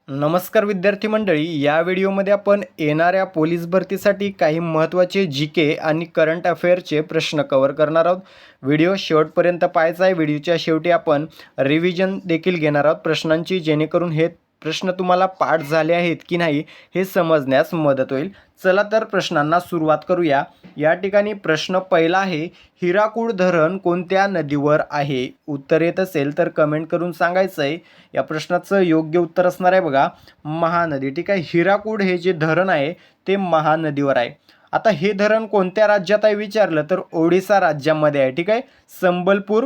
नमस्कार विद्यार्थी मंडळी, या व्हिडिओमध्ये आपण येणाऱ्या पोलीस भरतीसाठी काही महत्त्वाचे जी.के. आणि करंट अफेअरचे प्रश्न कव्हर करणार आहोत. व्हिडिओ शेवटपर्यंत पाहायचा आहे. व्हिडिओच्या शेवटी आपण रिव्हिजन देखील घेणार आहोत प्रश्नांची, जेणेकरून हे प्रश्न तुम्हाला पाठ झाले आहेत की नाही हे समजण्यास मदत होईल. चला तर प्रश्नांना सुरुवात करूया. या ठिकाणी प्रश्न पहिला आहे, हिराकूड धरण कोणत्या नदीवर आहे? उत्तर येत असेल तर कमेंट करून सांगायचं आहे. या प्रश्नाचं योग्य उत्तर असणार आहे बघा, महानदी. ठीक आहे, हिराकूड हे जे धरण आहे ते महानदीवर आहे. आता हे धरण कोणत्या राज्यात आहे विचारलं तर ओडिसा राज्यामध्ये आहे. ठीक आहे, संबलपूर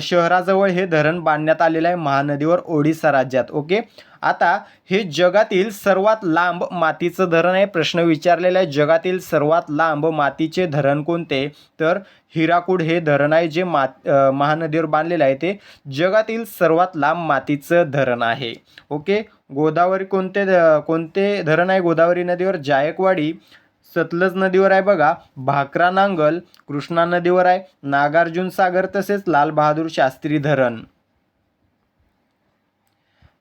शहराजवळ हे धरण बांधण्यात आलेलं आहे महानदीवर, ओडिसा राज्यात. ओके, आता हे जगातील सर्वात लांब मातीचं धरण आहे. प्रश्न विचारलेला आहे, जगातील सर्वात लांब मातीचे धरण कोणते? तर हिराकूड हे धरण आहे, जे महानदीवर बांधलेलं आहे. ते जगातील सर्वात लांब मातीचं धरण आहे. ओके, गोदावरी कोणते धरण आहे गोदावरी नदीवर? जायकवाडी. सतलज नदीवर आहे बघा, भाकरा नांगल. कृष्णा नदीवर आहे नागार्जुन सागर, तसेच लाल बहादूर शास्त्री धरण.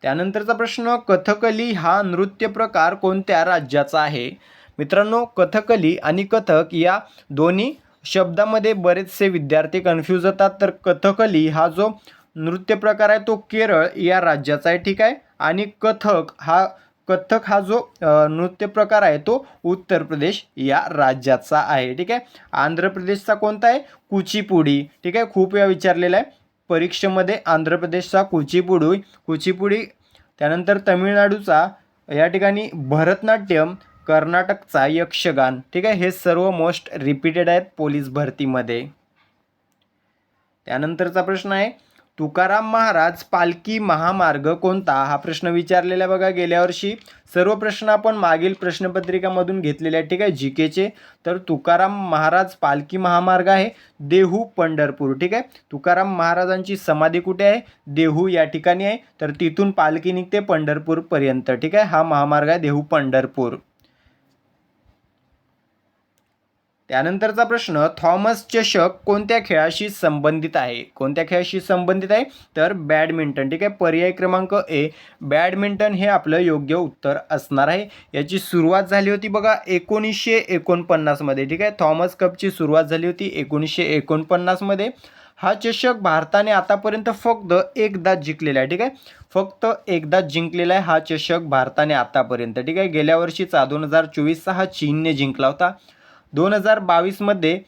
त्यानंतरचा प्रश्न, कथकली हा नृत्य प्रकार कोणत्या राज्याचा आहे? मित्रांनो, कथकली आणि कथक या दोन्ही शब्दामध्ये बरेचसे विद्यार्थी कन्फ्यूज होतात. तर कथकली हा जो नृत्य प्रकार आहे तो केरळ या राज्याचा आहे. ठीक आहे, आणि कथक हा जो नृत्य प्रकार आहे तो उत्तर प्रदेश या राज्याचा आहे. ठीक आहे, आंध्र प्रदेशचा कोणता आहे? कुचिपुडी. ठीक आहे, खूप वेळा विचारलेला आहे परीक्षेमध्ये आंध्र प्रदेशचा कुचिपुडी. त्यानंतर तमिळनाडूचा या ठिकाणी भरतनाट्यम, कर्नाटकचा यक्षगान. ठीक आहे, हे सर्व मोस्ट रिपीटेड आहेत पोलीस भरतीमध्ये. त्यानंतरचा प्रश्न आहे, तुकाराम महाराज पालखी महामार्ग कोणता? हा प्रश्न विचारलेला बघा गेल्या वर्षी. सर्व प्रश्न आपण मागील प्रश्नपत्रिकामधून घेतलेले आहेत. ठीक आहे, जीकेचे. तर तुकाराम महाराज पालखी महामार्ग आहे देहू पंढरपूर. ठीक आहे, तुकाराम महाराजांची समाधी कुठे आहे? देहू या ठिकाणी आहे. तर तिथून पालखी निघते पंढरपूरपर्यंत. ठीक आहे, हा महामार्ग आहे देहू पंढरपूर. त्यानंतरचा प्रश्न, थॉमस चषक कोणत्या खेळाशी संबंधित आहे? कोणत्या खेळाशी संबंधित आहे? तर बॅडमिंटन. ठीक आहे, पर्याय क्रमांक ए, बॅडमिंटन हे आपलं योग्य उत्तर असणार आहे. याची सुरुवात झाली होती बघा 1949 मध्ये. ठीक आहे, थॉमस कपची सुरुवात झाली होती 1949 मध्ये. हा चषक भारताने आतापर्यंत फक्त एकदा जिंकलेला आहे. ठीक आहे, फक्त एकदा जिंकलेला आहे हा चषक भारताने आतापर्यंत. ठीक आहे, गेल्या वर्षीचा 2024चा हा चीनने जिंकला होता. 2022 मध्ये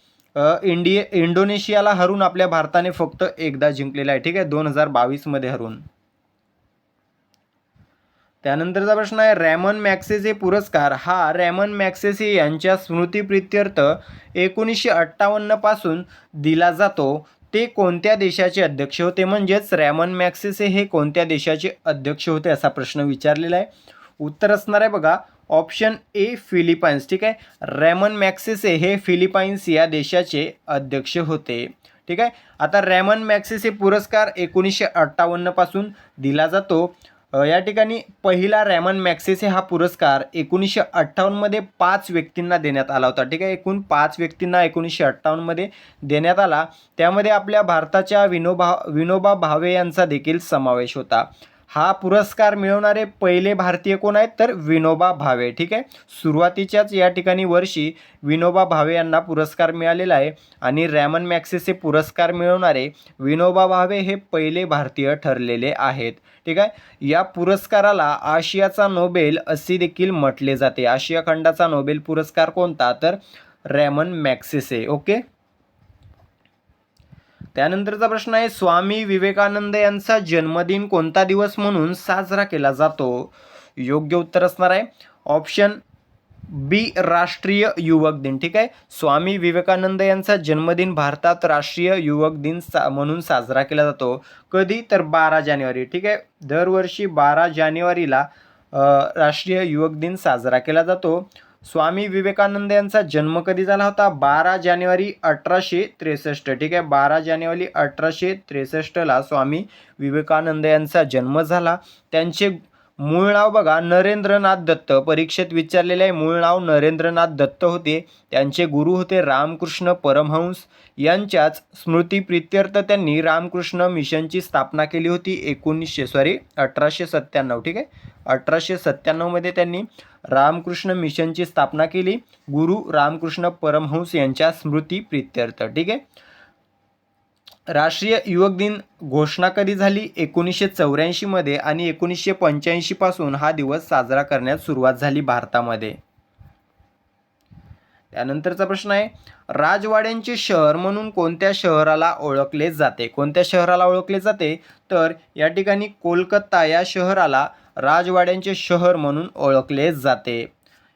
इंडोनेशियाला हरून आपल्या भारताने फक्त एकदा जिंकलेला आहे. ठीक आहे, 2022 मध्ये हरून. त्यानंतरचा प्रश्न आहे, रॅमन मॅग्सेसे पुरस्कार हा रॅमन मॅग्सेसे यांच्या स्मृतिप्रित्यर्थ 1958 पासून दिला जातो. ते कोणत्या देशाचे अध्यक्ष होते? म्हणजेच रॅमन मॅग्सेसे हे कोणत्या देशाचे अध्यक्ष होते असा प्रश्न विचारलेला आहे. उत्तर असणार आहे बघा ऑप्शन ए, फिलिपाईन्स. ठीक आहे, रॅमन मॅग्सेसे हे फिलिपाईन्स या देशाचे अध्यक्ष होते. ठीक आहे, आता रॅमन मॅग्सेसे पुरस्कार 1958 पासून दिला जातो. या ठिकाणी पहिला रॅमन मॅग्सेसे हा पुरस्कार 1958 मध्ये 5 व्यक्तींना देण्यात आला होता. ठीक आहे, एकूण 5 व्यक्तींना 1958 मध्ये देण्यात आला. त्यामध्ये आपल्या भारताच्या विनोबा भावे यांचा देखील समावेश होता. हा पुरस्कार मिळवणारे पहिले भारतीय कोण आहेत? तर विनोबा भावे. ठीक आहे, सुरुवातीच्याच या ठिकाणी वर्षी विनोबा भावे यांना पुरस्कार मिळालेला आहे. आणि रॅमन मॅग्सेसे पुरस्कार मिळवणारे विनोबा भावे हे पहिले भारतीय ठरलेले आहेत. ठीक आहे, या पुरस्काराला आशियाचा नोबेल असे देखील म्हटले जाते. आशिया खंडाचा नोबेल पुरस्कार कोणता? तर रॅमन मॅग्सेसे. ओके, त्यानंतरचा प्रश्न आहे, स्वामी विवेकानंद यांचा जन्मदिन कोणता दिवस म्हणून साजरा केला जातो? योग्य उत्तर असणार आहे ऑप्शन बी, राष्ट्रीय युवक दिन. ठीक आहे, स्वामी विवेकानंद यांचा जन्मदिन भारतात राष्ट्रीय युवक दिन म्हणून साजरा केला जातो. कधी? तर 12 जानेवारी. ठीक आहे, दरवर्षी 12 जानेवारीला राष्ट्रीय युवक दिन साजरा केला जातो. स्वामी विवेकानंद यांचा जन्म कधी झाला होता? 12 जानेवारी 1863. ठीक आहे, 12 जानेवारी 1863ला स्वामी विवेकानंद यांचा जन्म झाला. त्यांचे मूळ नाव बघा नरेंद्रनाथ दत्त, परीक्षेत विचारलेले आहे. मूळ नाव नरेंद्रनाथ दत्त होते. त्यांचे गुरु होते रामकृष्ण परमहंस. यांच्याच स्मृतीप्रित्यर्थ त्यांनी रामकृष्ण मिशनची स्थापना केली होती 1897. ठीक आहे, 1897 मध्ये त्यांनी रामकृष्ण मिशनची स्थापना केली गुरु रामकृष्ण परमहंस यांच्या स्मृतीप्रित्यर्थ. ठीक आहे. राष्ट्रीय युवक दिन घोषणा कधी झाली? 1984 मध्ये आणि 1985 पासून हा दिवस साजरा करण्यास सुरुवात झाली भारतामध्ये. त्यानंतरचा प्रश्न आहे, राजवाड्यांचे शहर म्हणून कोणत्या शहराला ओळखले जाते? कोणत्या शहराला ओळखले जाते? तर या ठिकाणी कोलकाता या शहराला राजवाड्यांचे शहर म्हणून ओळखले जाते.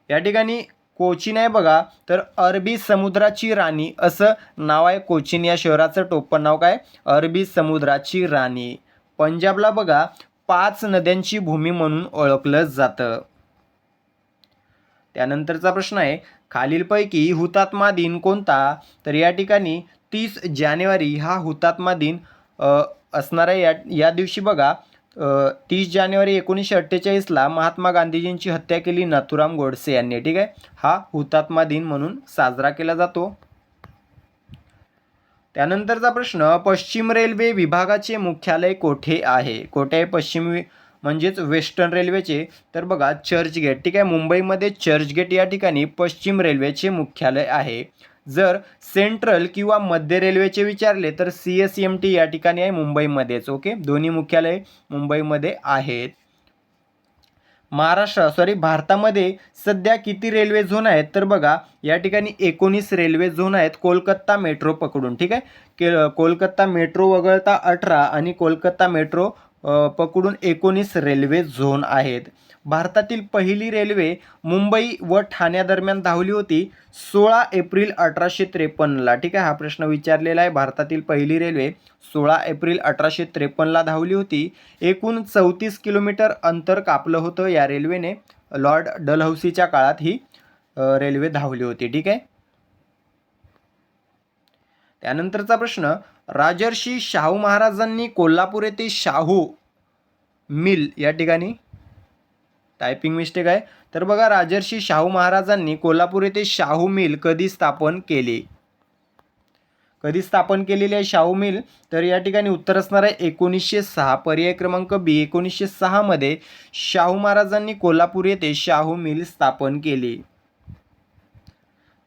या ठिकाणी कोचीन आहे बघा, तर अरबी समुद्राची राणी असं नाव आहे. कोचीन या शहराचं टोपण नाव काय? अरबी समुद्राची राणी. पंजाबला बघा 5 नद्यांची भूमी म्हणून ओळखलं जातं. त्यानंतरचा प्रश्न आहे, खालीलपैकी हुतात्मा दिन कोणता? तर या ठिकाणी 30 जानेवारी हा हुतात्मा दिन असणार आहे. या दिवशी बघा 30 जानेवारी 1948ला महात्मा गांधीजींची हत्या केली नाथूराम गोडसे यांनी. ठीक आहे, हा हुतात्मा दिन म्हणून साजरा केला जातो. त्यानंतरचा प्रश्न, पश्चिम रेल्वे विभागाचे मुख्यालय कोठे आहे? कोठे आहे पश्चिम म्हणजेच वेस्टर्न रेल्वेचे? तर बघा चर्चगेट. ठीक आहे, मुंबईमध्ये चर्चगेट या ठिकाणी पश्चिम रेल्वेचे मुख्यालय आहे. जर सेंट्रल किंवा मध्य रेल्वेचे विचारले तर CSMT या ठिकाणी आहे मुंबईमध्येच. ओके, दोन्ही मुख्यालय मुंबईमध्ये आहेत. भारतामध्ये सध्या किती रेल्वे झोन आहेत? तर बघा या ठिकाणी 19 रेल्वे झोन आहेत कोलकाता मेट्रो पकडून. ठीक आहे, कोलकाता मेट्रो वगळता 18 आणि कोलकाता मेट्रो पकडून 19 रेल्वे झोन आहेत. भारतातील पहिली रेल्वे मुंबई व ठाण्यादरम्यान धावली होती 16 एप्रिल 1853ला. ठीक आहे, हा प्रश्न विचारलेला आहे. भारतातील पहिली रेल्वे 16 एप्रिल 1853ला धावली होती. एकूण 34 किलोमीटर अंतर कापलं होतं या रेल्वेने. लॉर्ड डलहौसीच्या काळात ही रेल्वे धावली होती. ठीक आहे. त्यानंतरचा प्रश्न, राजर्षी शाहू महाराजांनी कोल्हापूर येथे शाहू मिल या ठिकाणी टायपिंग मिस्टेक आहे. तर बघा राजर्षी शाहू महाराजांनी कोल्हापूर येथे शाहू मिल कधी स्थापन केली? कधी स्थापन केलेली आहे शाहू मिल? तर या ठिकाणी उत्तर असणार आहे 1906. पर्याय क्रमांक बी, 1906 मध्ये शाहू महाराजांनी कोल्हापूर येथे शाहू मिल स्थापन केली.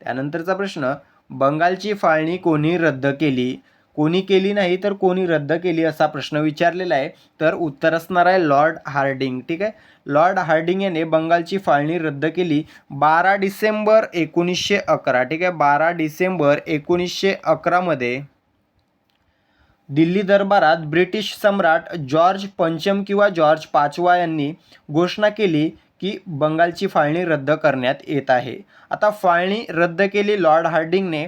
त्यानंतरचा प्रश्न, बंगालची फाळणी कोणी रद्द केली? कोणी केली नाही तर कोणी रद्द केली असा प्रश्न विचारलेला आहे. तर उत्तर असणार आहे लॉर्ड हार्डिंग. ठीक आहे, लॉर्ड हार्डिंग याने बंगालची फाळणी रद्द केली 12 डिसेंबर 1911. ठीक आहे, 12 डिसेंबर 1911 मध्ये दिल्ली दरबारात ब्रिटिश सम्राट जॉर्ज पंचम किंवा जॉर्ज पाचवा यांनी घोषणा केली की बंगालची फाळणी रद्द करण्यात येत आहे. आता फाळणी रद्द केली लॉर्ड हार्डिंगने.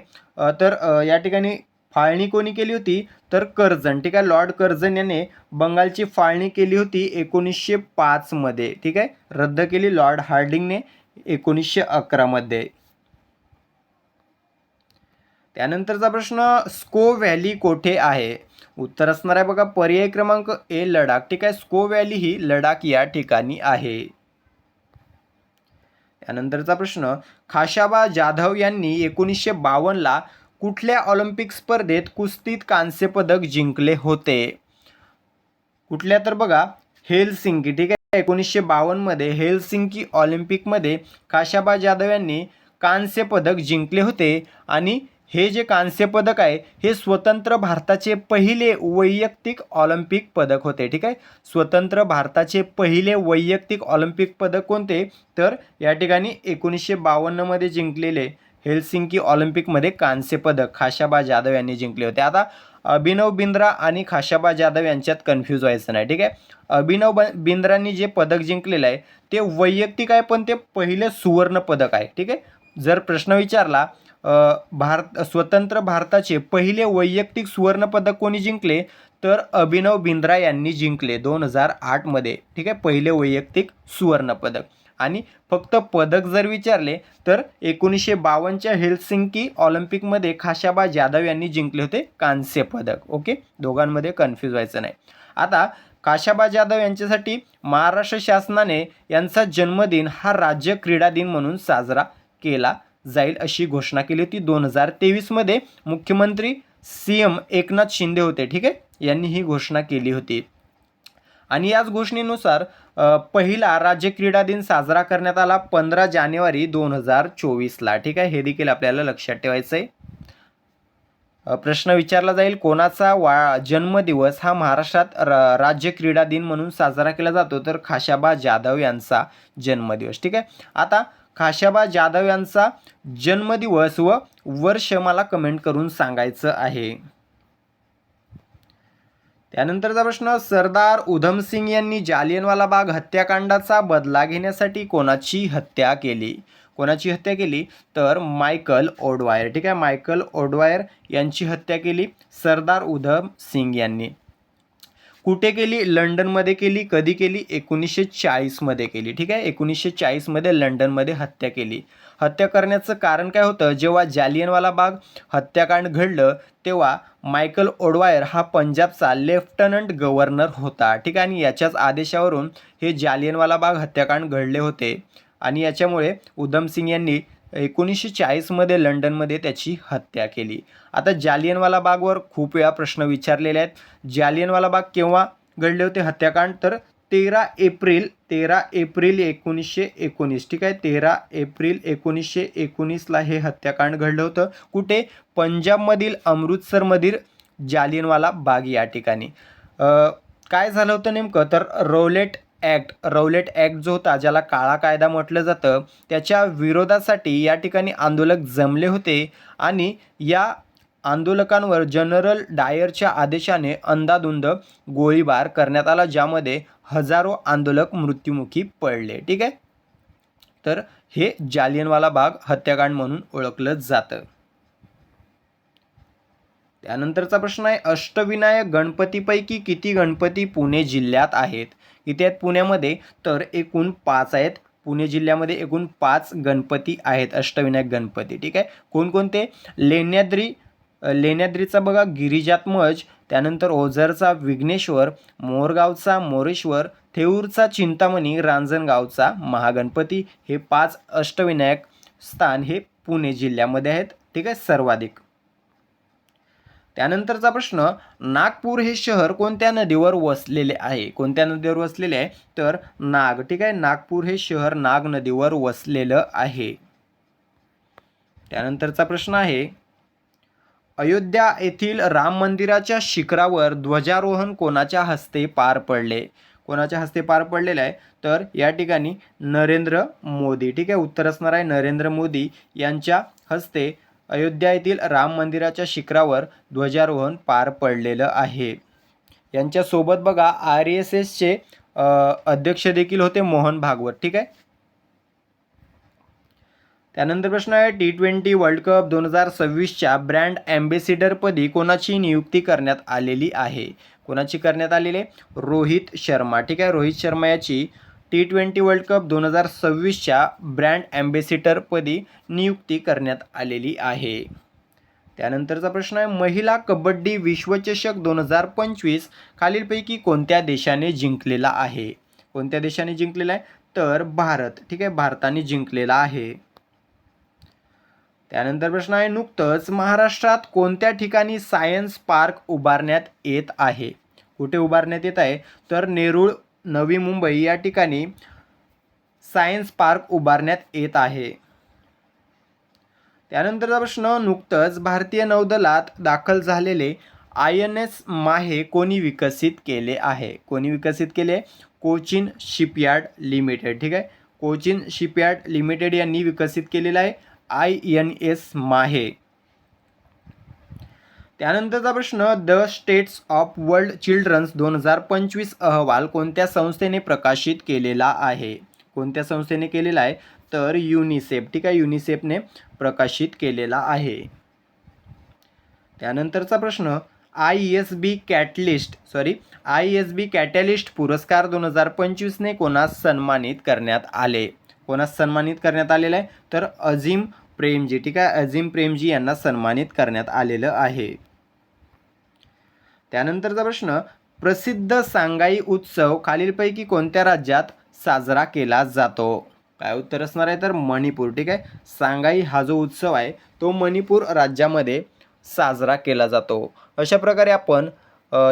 तर या ठिकाणी फाळणी कोणी केली होती? तर कर्जन. ठीक आहे, लॉर्ड कर्जन याने बंगालची फाळणी केली होती 1905 मध्ये. ठीक आहे, रद्द केली लॉर्ड हार्डिंगने 1911 मध्ये. त्यानंतरचा प्रश्न, स्को व्हॅली कोठे आहे? उत्तर असणार आहे बघा पर्याय क्रमांक ए, लडाख. ठीक आहे, स्को व्हॅली ही लडाख या ठिकाणी आहे. त्यानंतरचा प्रश्न, खाशाबा जाधव यांनी 1952ला कुठल्या ऑलिम्पिक स्पर्धेत कुस्तीत कांस्य पदक जिंकले होते? कुठल्या? तर बघा हेलसिंकी. ठीक आहे, 1952 मध्ये हेलसिंकी ऑलिम्पिकमध्ये खाशाबा जाधव यांनी कांस्य पदक जिंकले होते. आणि हे जे कांस्य पदक आहे हे स्वतंत्र भारताचे पहिले वैयक्तिक ऑलिम्पिक पदक होते. ठीक आहे, स्वतंत्र भारताचे पहिले वैयक्तिक ऑलिम्पिक पदक कोणते? तर या ठिकाणी 1952 मध्ये जिंकलेले हेलसिंकी ऑलिम्पिकमध्ये कांस्य पदक खाशाबा जाधव यांनी जिंकले होते. आता अभिनव बिंद्रा आणि खाशाबा जाधव यांच्यात कन्फ्यूज व्हायचं नाही. ठीक आहे, अभिनव बिंद्रांनी जे पदक जिंकलेलं आहे ते वैयक्तिक आहे पण ते पहिले सुवर्ण पदक आहे. ठीक आहे, जर प्रश्न विचारला स्वतंत्र भारताचे पहिले वैयक्तिक सुवर्ण पदक कोणी जिंकले? तर अभिनव बिंद्रा यांनी जिंकले 2008 मध्ये. ठीक आहे, पहिले वैयक्तिक सुवर्ण पदक. आणि फक्त पदक जर विचारले तर 1952च्या हेल्सिंकी ऑलिम्पिकमध्ये खाशाबा जाधव यांनी जिंकले होते कांस्य पदक. ओके, दोघांमध्ये कन्फ्यूज व्हायचं नाही. आता खाशाबा जाधव यांच्यासाठी महाराष्ट्र शासनाने यांचा जन्मदिन हा राज्य क्रीडा दिन म्हणून साजरा केला जाईल अशी घोषणा केली होती 2023मध्ये. मुख्यमंत्री CM एकनाथ शिंदे होते, ठीक आहे, यांनी ही घोषणा केली होती. आणि याच घोषणेनुसार पहिला राज्य क्रीडा दिन साजरा करण्यात आला 15 जानेवारी 2024ला. ठीक आहे, हे देखील आपल्याला लक्षात ठेवायचं आहे. प्रश्न विचारला जाईल, कोणाचा जन्मदिवस हा महाराष्ट्रात राज्य क्रीडा दिन म्हणून साजरा केला जातो, तर खाशाबा जाधव यांचा जन्मदिवस. ठीक आहे, आता खाशाबा जाधव यांचा जन्मदिवस व वर्ष मला कमेंट करून सांगायचं आहे. त्यानंतरचा प्रश्न, सरदार उधमसिंग यांनी जालियनवाला बाग हत्याकांडाचा बदला घेण्यासाठी कोणाची हत्या केली? कोणाची हत्या केली? तर मायकल ओडवायर. ठीक आहे, मायकल ओडवायर यांची हत्या केली सरदार उधम सिंग यांनी. कुठे केली? लंडनमध्ये केली. कधी केली? 1940मध्ये केली. ठीक आहे, 1940मध्ये लंडनमध्ये हत्या केली. हत्या करण्याचं कारण काय होतं? जेव्हा जालियनवाला बाग हत्याकांड घडलं तेव्हा मायकल ओडवायर हा पंजाबचा लेफ्टनंट गव्हर्नर होता. ठीक आहे, आणि याच्याच आदेशावरून हे जालियनवाला बाग हत्याकांड घडले होते आणि याच्यामुळे उधमसिंग यांनी 1940मध्ये लंडनमध्ये त्याची हत्या केली. आता जालियनवाला बागवर खूप वेळा प्रश्न विचारलेले आहेत. जालियनवाला बाग केव्हा घडले होते हत्याकांड? तर 13 एप्रिल 1919. ठीक आहे, 13 एप्रिल 1919ला हे हत्याकांड घडलं होतं. कुठे? पंजाबमधील अमृतसरमधील जालियनवाला बाग या ठिकाणी. काय झालं होतं नेमकं? तर रौलेट ॲक्ट जो होता, ज्याला काळा कायदा म्हटलं जातं, त्याच्या विरोधासाठी या ठिकाणी आंदोलक जमले होते आणि या आंदोलकांवर जनरल डायरच्या आदेशाने अंधाधुंद गोळीबार करण्यात आला, ज्यामध्ये हजारो आंदोलक मृत्युमुखी पडले. ठीक आहे, तर हे जालियनवाला बाग हत्याकांड म्हणून ओळखलं जातं. त्यानंतरचा प्रश्न आहे, अष्टविनायक गणपतीपैकी किती गणपती पुणे जिल्ह्यात आहेत? किती आहेत पुण्यामध्ये? तर एकूण 5 आहेत. पुणे जिल्ह्यामध्ये एकूण 5 गणपती आहेत, अष्टविनायक गणपती. ठीक आहे, कोणकोणते? लेण्याद्रीचा बघा गिरिजात्मज, त्यानंतर ओझरचा विघ्नेश्वर, मोरगावचा मोरेश्वर, थेऊरचा चिंतामणी, रांजणगावचा महागणपती. हे 5 अष्टविनायक स्थान हे पुणे जिल्ह्यामध्ये आहेत. ठीक आहे, सर्वाधिक. त्यानंतरचा प्रश्न, नागपूर हे शहर कोणत्या नदीवर वसलेले आहे? कोणत्या नदीवर वसलेले आहे? तर नाग. ठीक आहे, नागपूर हे शहर नाग नदीवर वसलेलं आहे. त्यानंतरचा प्रश्न आहे, अयोध्या येथील राम मंदिराच्या शिखरावर ध्वजारोहण कोणाच्या हस्ते पार पडले? कोणाच्या हस्ते पार पडलेलं आहे? तर या ठिकाणी नरेंद्र मोदी. ठीक आहे, उत्तर असणार आहे नरेंद्र मोदी यांच्या हस्ते अयोध्या येथील राम मंदिराच्या शिखरावर ध्वजारोहण पार पडलेलं आहे. यांच्यासोबत बघा RSSचे अध्यक्ष देखील होते मोहन भागवत. ठीक आहे. त्यानंतर प्रश्न आहे, T20 वर्ल्ड कप 2026च्या ब्रँड ॲम्बेसिडरपदी कोणाची नियुक्ती करण्यात आलेली आहे? कोणाची करण्यात आलेली आहे? रोहित शर्मा. ठीक आहे, रोहित शर्मा याची T20 वर्ल्ड कप 2026च्या ब्रँड ॲम्बेसिडरपदी नियुक्ती करण्यात आलेली आहे. त्यानंतरचा प्रश्न आहे, महिला कबड्डी विश्वचषक 2025 खालीलपैकी कोणत्या देशाने जिंकलेला आहे? कोणत्या देशाने जिंकलेला आहे? तर भारत. ठीक आहे, भारताने जिंकलेला आहे. त्यानंतर प्रश्न आहे, नुकतंच महाराष्ट्रात कोणत्या ठिकाणी सायन्स पार्क उभारण्यात येत आहे? कुठे उभारण्यात येत आहे? तर नेरूळ, नवी मुंबई या ठिकाणी सायन्स पार्क उभारण्यात येत आहे. त्यानंतरचा प्रश्न, नुकतंच भारतीय नौदलात दाखल झालेले INS माहे कोणी विकसित केले आहे? कोणी विकसित केले? Cochin shipyard limited. ठीक आहे, कोचिन शिपयार्ड लिमिटेड यांनी विकसित केलेला आहे INS माहे. त्यानंतरचा प्रश्न, the states of world children's 2025 अहवाल कोणत्या संस्थेने प्रकाशित केलेला आहे? कोणत्या संस्थेने केलेला आहे? तर युनिसेफ. ठीक आहे, युनिसेफने प्रकाशित केलेला आहे. त्यानंतरचा प्रश्न, ISB कॅटलिस्ट पुरस्कार 2025ने कोणास सन्मानित करण्यात आले? कोणास सन्मानित करण्यात आलेलं आहे, तर अझीम प्रेमजी. ठीक आहे, अझीम प्रेमजी यांना सन्मानित करण्यात आलेलं आहे. त्यानंतरचा प्रश्न, प्रसिद्ध सांगाई उत्सव खालीलपैकी कोणत्या राज्यात साजरा केला जातो? काय उत्तर असणार आहे, तर मणिपूर. ठीक आहे, सांगाई हा जो उत्सव आहे तो मणिपूर राज्यामध्ये साजरा केला जातो. अशा प्रकारे आपण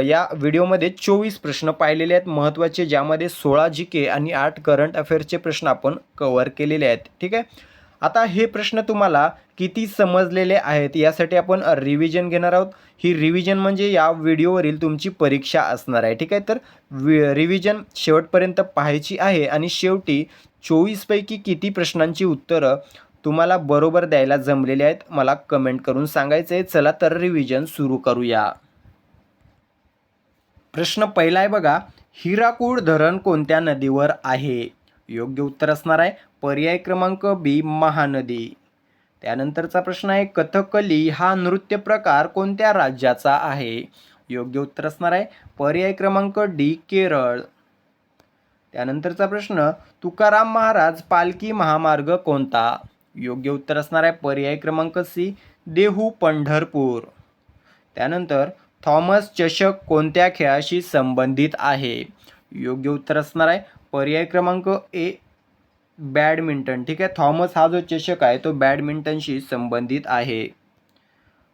या व्हिडिओमध्ये 24 प्रश्न पाहिलेले आहेत महत्त्वाचे, ज्यामध्ये 16 GK आणि 8 करंट अफेअर्सचे प्रश्न आपण कव्हर केलेले आहेत. ठीक आहे, आता हे प्रश्न तुम्हाला किती समजलेले आहेत यासाठी आपण रिव्हिजन घेणार आहोत. ही रिव्हिजन म्हणजे या व्हिडिओवरील तुमची परीक्षा असणार आहे. ठीक आहे, तर रिव्हिजन शेवटपर्यंत पाहायची आहे आणि शेवटी 24 पैकी किती प्रश्नांची उत्तरं तुम्हाला बरोबर द्यायला जमलेली आहेत मला कमेंट करून सांगायचं आहे. चला तर रिव्हिजन सुरू करूया. प्रश्न पहिला आहे बघा, हिराकूड धरण कोणत्या नदीवर आहे? योग्य उत्तर असणार आहे पर्याय क्रमांक बी, महानदी. त्यानंतरचा प्रश्न आहे, कथकली हा नृत्य प्रकार कोणत्या राज्याचा आहे? योग्य उत्तर असणार आहे पर्याय क्रमांक डी, केरळ. त्यानंतरचा प्रश्न, तुकाराम महाराज पालखी महामार्ग कोणता? योग्य उत्तर असणार आहे पर्याय क्रमांक सी, देहू पंढरपूर. त्यानंतर थॉमस चषक कोणत्या खेळाशी संबंधित आहे? योग्य उत्तर असणार आहे पर्याय क्रमांक ए, बॅडमिंटन. ठीक आहे, थॉमस हा जो चषक आहे तो बॅडमिंटनशी संबंधित आहे.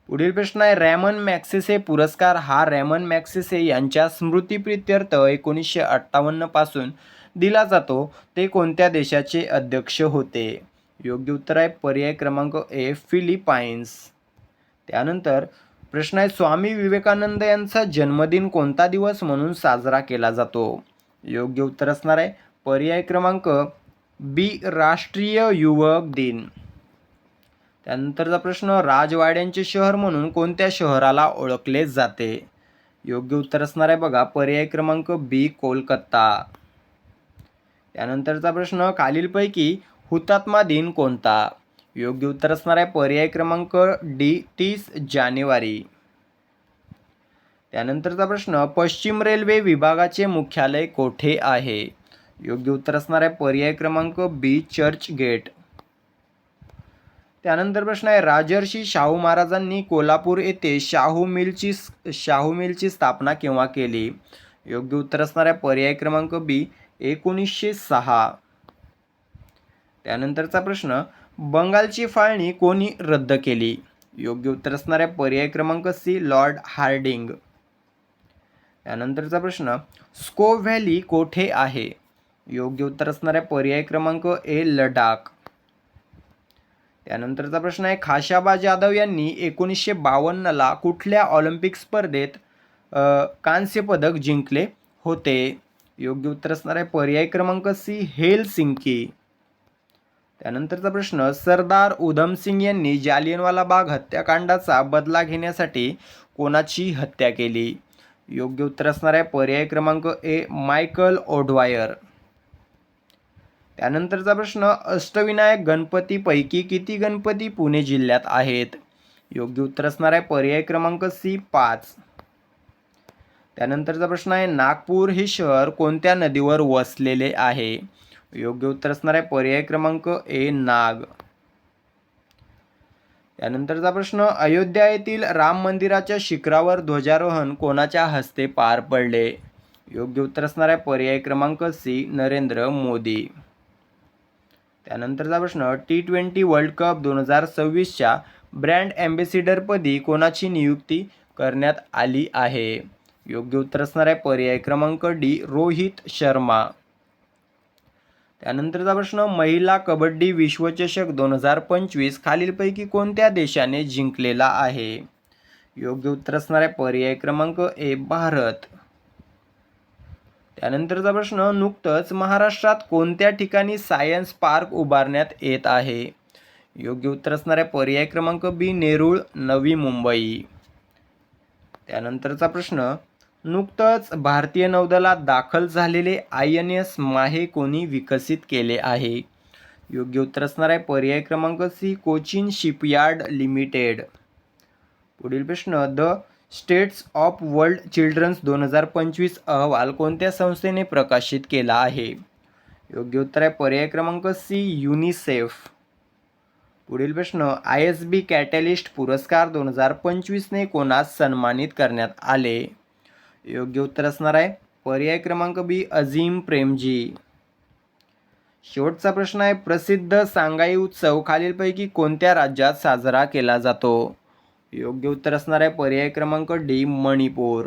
पुढील प्रश्न आहे, रॅमन मॅग्सेसे पुरस्कार हा रॅमन मॅग्सेसे यांच्या स्मृतिप्रित्यर्थ 1958 पासून दिला जातो. ते कोणत्या देशाचे अध्यक्ष होते? योग्य उत्तर आहे पर्याय क्रमांक ए, फिलिपाईन्स. त्यानंतर प्रश्न आहे, स्वामी विवेकानंद यांचा जन्मदिन कोणता दिवस म्हणून साजरा केला जातो? योग्य उत्तर असणार आहे पर्याय क्रमांक बी, राष्ट्रीय युवक दिन. त्यानंतरचा प्रश्न, राजवाड्यांचे शहर म्हणून कोणत्या शहराला ओळखले जाते? योग्य उत्तर असणार आहे बघा पर्याय क्रमांक बी, कोलकाता. त्यानंतरचा प्रश्न, खालीलपैकी हुतात्मा दिन कोणता? योग्य उत्तर असणार आहे पर्याय क्रमांक डी, 30 जानेवारी. त्यानंतरचा प्रश्न, पश्चिम रेल्वे विभागाचे मुख्यालय कोठे आहे? योग्य उत्तर असणार आहे पर्याय क्रमांक बी, चर्च गेट. त्यानंतर प्रश्न आहे, राजर्षी शाहू महाराजांनी कोल्हापूर येथे शाहू मिलची स्थापना केव्हा केली? योग्य उत्तर असणार आहे पर्याय क्रमांक बी, 1906. त्यानंतरचा प्रश्न, बंगालची फाळणी कोणी रद्द केली? योग्य उत्तर असणार आहे पर्याय क्रमांक सी, लॉर्ड हार्डिंग. त्यानंतरचा प्रश्न, स्कोप व्हॅली कोठे आहे? योग्य उत्तर असणार आहे पर्याय क्रमांक ए, लडाख. त्यानंतरचा प्रश्न आहे, खाशाबा जाधव यांनी 1952ला कुठल्या ऑलिम्पिक स्पर्धेत कांस्य पदक जिंकले होते? योग्य उत्तर असणार आहे पर्याय क्रमांक सी, हेलसिंकी. त्यानंतरचा प्रश्न, सरदार उधमसिंग यांनी जालियनवाला बाग हत्याकांडाचा बदला घेण्यासाठी कोणाची हत्या केली? योग्य उत्तर असणार आहे पर्याय क्रमांक ए, मायकल ओडवायर. त्यानंतरचा प्रश्न, अष्टविनायक गणपतीपैकी किती गणपती पुणे जिल्ह्यात आहेत? योग्य उत्तर असणार आहे पर्याय क्रमांक सी, 5. त्यानंतरचा प्रश्न आहे, नागपूर हे शहर कोणत्या नदीवर वसलेले आहे? योग्य उत्तर असणार आहे पर्याय क्रमांक ए, नाग. त्यानंतरचा प्रश्न, अयोध्या येथील राम मंदिराच्या शिखरावर ध्वजारोहण कोणाच्या हस्ते पार पडले? योग्य उत्तर असणार आहे पर्याय क्रमांक सी, नरेंद्र मोदी. त्यानंतरचा प्रश्न, T20 वर्ल्ड कप 2026च्या ब्रँड ॲम्बेसिडरपदी कोणाची नियुक्ती करण्यात आली आहे? योग्य उत्तर असणार आहे पर्याय क्रमांक डी, रोहित शर्मा. त्यानंतरचा प्रश्न, महिला कबड्डी विश्वचषक 2025 खालीलपैकी कोणत्या देशाने जिंकलेला आहे? योग्य उत्तर असणार आहे पर्याय क्रमांक ए, भारत. त्यानंतरचा प्रश्न, नुकतंच महाराष्ट्रात कोणत्या ठिकाणी सायन्स पार्क उभारण्यात येत आहे? योग्य उत्तर असणार आहे पर्याय क्रमांक बी, नेरूळ, नवी मुंबई. त्यानंतरचा प्रश्न, नुकतंच भारतीय नौदलात दाखल झालेले INS माहे कोणी विकसित केले आहे? योग्य उत्तर असणार आहे पर्याय क्रमांक सी, कोचिन शिपयार्ड लिमिटेड. पुढील प्रश्न, the states of world children's 2025 अहवाल कोणत्या संस्थेने प्रकाशित केला आहे? योग्य उत्तर आहे पर्याय क्रमांक सी युनिसेफ. पुढील प्रश्न ISB कॅटलिस्ट पुरस्कार 2025ने कोणास सन्मानित करण्यात आले? योग्य उत्तर असणार आहे पर्याय क्रमांक बी अझीम प्रेमजी. शेवटचा प्रश्न आहे प्रसिद्ध सांगाई उत्सव खालीलपैकी कोणत्या राज्यात साजरा केला जातो? योग्य उत्तर असणार आहे पर्याय क्रमांक डी मणिपूर.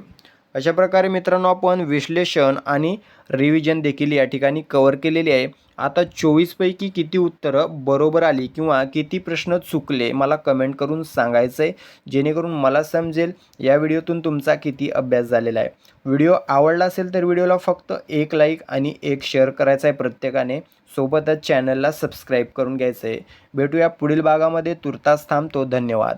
अशा प्रकारे मित्रांनो आपण विश्लेषण आणि रिव्हिजन देखील या ठिकाणी कव्हर केलेली आहे. आता 24 पैकी किती उत्तरं बरोबर आली किंवा किती प्रश्न चुकले मला कमेंट करून सांगायचं आहे, जेणेकरून मला समजेल या व्हिडिओतून तुमचा किती अभ्यास झालेला आहे. व्हिडिओ आवडला असेल तर व्हिडिओला फक्त एक लाईक आणि एक शेअर करायचा आहे प्रत्येकाने. सोबतच चॅनलला सबस्क्राईब करून घ्यायचं आहे. भेटूया पुढील भागामध्ये. तुर्तास थांबतो. धन्यवाद.